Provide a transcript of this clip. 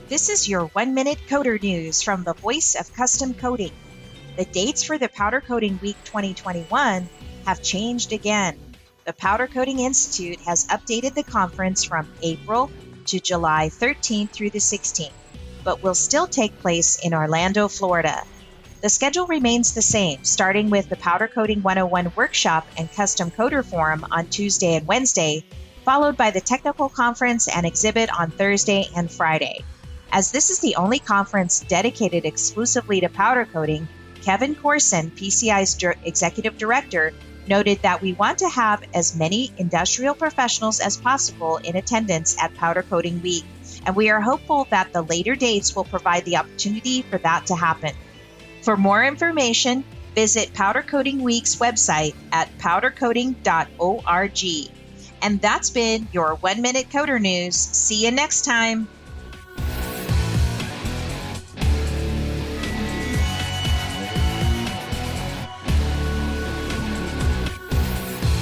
This is your 1-minute coder news from the Voice of Custom Coding. The dates for the Powder Coating Week 2021 have changed again. The Powder Coating Institute has updated the conference from April to July 13th through the 16th, but will still take place in Orlando, Florida. The schedule remains the same, starting with the Powder Coating 101 workshop and Custom Coder Forum on Tuesday and Wednesday, followed by the Technical Conference and exhibit on Thursday and Friday. As this is the only conference dedicated exclusively to powder coating, Kevin Corson, PCI's executive director, noted that we want to have as many industrial professionals as possible in attendance at Powder Coating Week, and we are hopeful that the later dates will provide the opportunity for that to happen. For more information, visit Powder Coating Week's website at powdercoating.org. And that's been your 1-minute coder news. See you next time.